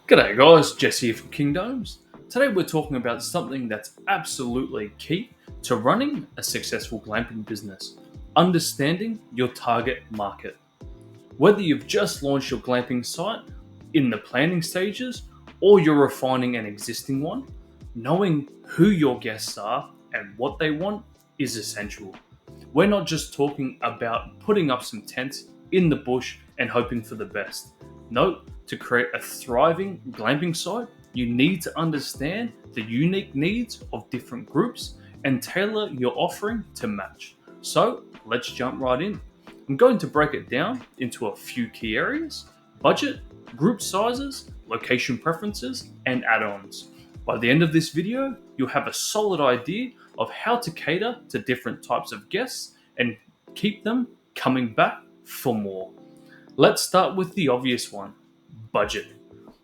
G'day guys, Jesse here from Kingdoms. Today we're talking about something that's absolutely key to running a successful glamping business: understanding your target market. Whether you've just launched your glamping site, in the planning stages, or you're refining an existing one, knowing who your guests are and what they want is essential. We're not just talking about putting up some tents in the bush and hoping for the best. No, to create a thriving glamping site, you need to understand the unique needs of different groups and tailor your offering to match. So let's jump right in. I'm going to break it down into a few key areas: budget, group sizes, location preferences, and add-ons. By the end of this video, you'll have a solid idea of how to cater to different types of guests and keep them coming back for more. Let's start with the obvious one: budget.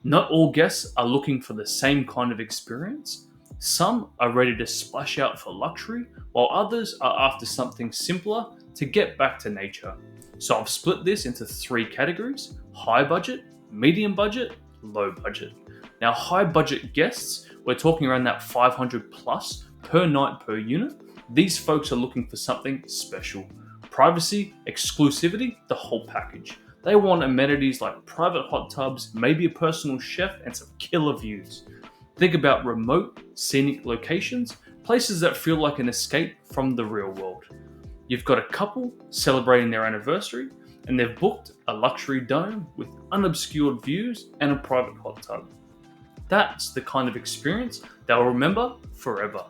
Not all guests are looking for the same kind of experience. Some are ready to splash out for luxury, while others are after something simpler to get back to nature. So I've split this into three categories: high budget, medium budget, low budget. Now, high budget guests, we're talking around that 500 plus per night per unit. These folks are looking for something special: privacy, exclusivity, the whole package. They want amenities like private hot tubs, maybe a personal chef, and some killer views. Think about remote, scenic locations, places that feel like an escape from the real world. You've got a couple celebrating their anniversary, and they've booked a luxury dome with unobscured views and a private hot tub. That's the kind of experience they'll remember forever.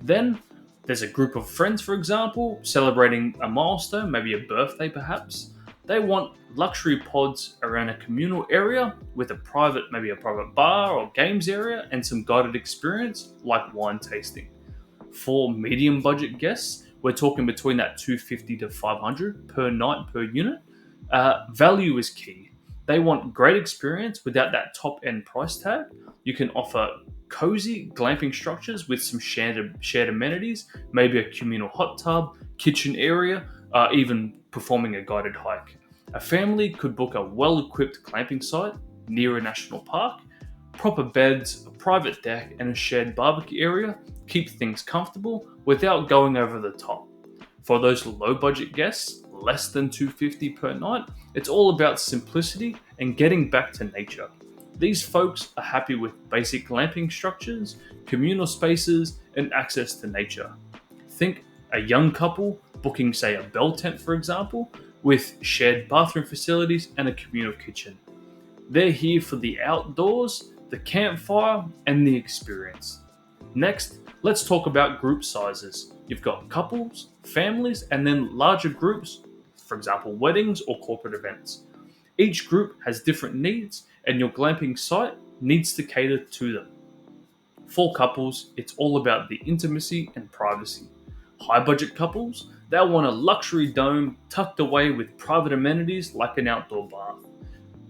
Then there's a group of friends, for example, celebrating a milestone, maybe a birthday perhaps. They want luxury pods around a communal area with maybe a private bar or games area and some guided experience like wine tasting. For medium budget guests, we're talking between that 250 to 500 per night per unit. Value is key. They want great experience without that top end price tag. You can offer cozy glamping structures with some shared amenities, maybe a communal hot tub, kitchen area, even performing a guided hike. A family could book a well-equipped glamping site near a national park. Proper beds, a private deck, and a shared barbecue area keep things comfortable without going over the top. For those low-budget guests, less than 250 per night, it's all about simplicity and getting back to nature. These folks are happy with basic glamping structures, communal spaces, and access to nature. Think a young couple booking, say, a bell tent, for example, with shared bathroom facilities and a communal kitchen. They're here for the outdoors, the campfire, and the experience. Next, let's talk about group sizes. You've got couples, families, and then larger groups, for example, weddings or corporate events. Each group has different needs, and your glamping site needs to cater to them. For couples, it's all about the intimacy and privacy. High budget couples, they'll want a luxury dome tucked away with private amenities like an outdoor bath.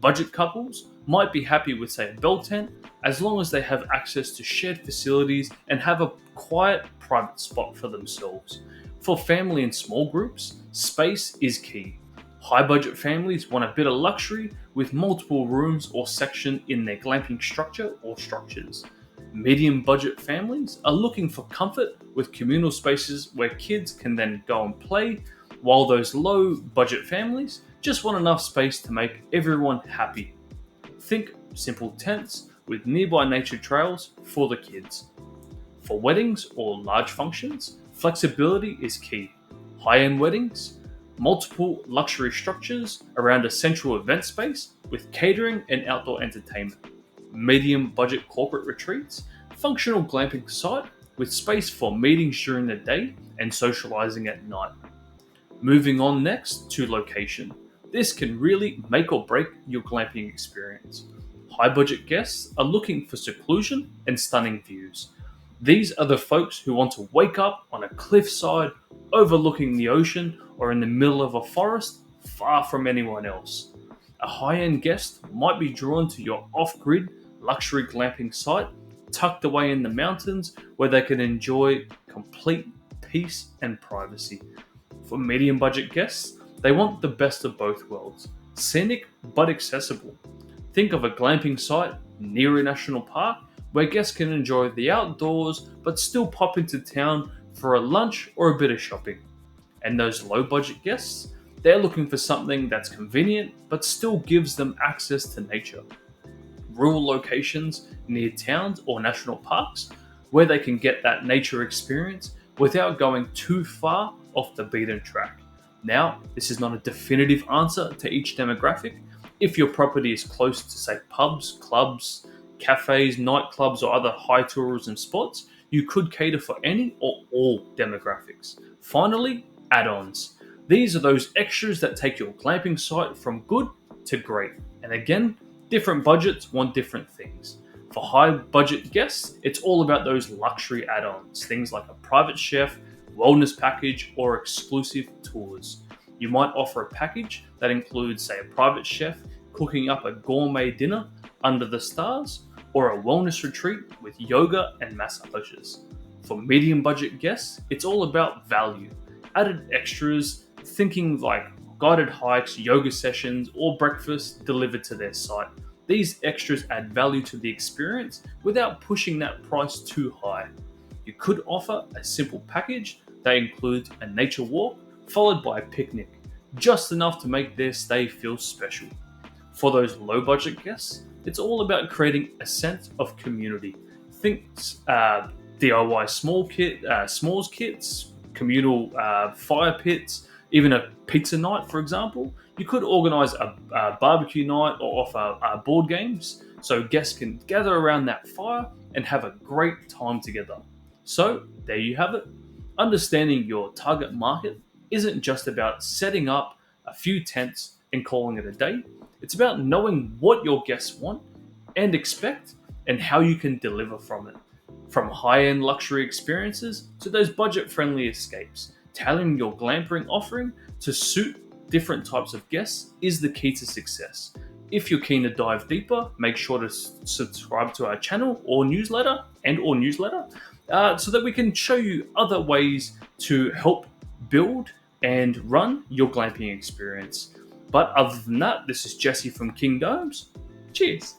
Budget couples might be happy with, say, a bell tent, as long as they have access to shared facilities and have a quiet, private spot for themselves. For family and small groups, space is key. High budget families want a bit of luxury with multiple rooms or section in their glamping structure or structures. Medium budget families are looking for comfort with communal spaces where kids can then go and play, while those low budget families just want enough space to make everyone happy. Think simple tents with nearby nature trails for the kids. For weddings or large functions, flexibility is key. High-end weddings, multiple luxury structures around a central event space with catering and outdoor entertainment. Medium budget corporate retreats, functional glamping site with space for meetings during the day and socializing at night. Moving on next to location. This can really make or break your glamping experience. High budget guests are looking for seclusion and stunning views. These are the folks who want to wake up on a cliffside overlooking the ocean or in the middle of a forest far from anyone else. A high-end guest might be drawn to your off-grid luxury glamping site tucked away in the mountains where they can enjoy complete peace and privacy. For medium budget guests, they want the best of both worlds: scenic but accessible. Think of a glamping site near a national park where guests can enjoy the outdoors but still pop into town for a lunch or a bit of shopping. And those low budget guests, they're looking for something that's convenient but still gives them access to nature. Rural locations near towns or national parks where they can get that nature experience without going too far off the beaten track. Now, this is not a definitive answer to each demographic. If your property is close to, say, pubs, clubs, cafes, nightclubs, or other high tourism spots, you could cater for any or all demographics. Finally, add-ons. These are those extras that take your glamping site from good to great. And again, different budgets want different things. For high budget guests, it's all about those luxury add-ons, things like a private chef, wellness package, or exclusive tours. You might offer a package that includes, say, a private chef cooking up a gourmet dinner under the stars, or a wellness retreat with yoga and massages. For medium budget guests, it's all about value. Added extras, thinking like guided hikes, yoga sessions, or breakfast delivered to their site. These extras add value to the experience without pushing that price too high. You could offer a simple package that includes a nature walk followed by a picnic, just enough to make their stay feel special. For those low budget guests, it's all about creating a sense of community. Think DIY s'mores kits, communal fire pits, even a pizza night, for example. You could organise a barbecue night or offer board games so guests can gather around that fire and have a great time together. So, there you have it. Understanding your target market isn't just about setting up a few tents and calling it a day. It's about knowing what your guests want and expect and how you can deliver from it. From high-end luxury experiences to those budget-friendly escapes, tailoring your glamping offering to suit different types of guests is the key to success. If you're keen to dive deeper, make sure to subscribe to our channel or newsletter so that we can show you other ways to help build and run your glamping experience. But other than that, this is Jesse from King Domes. Cheers.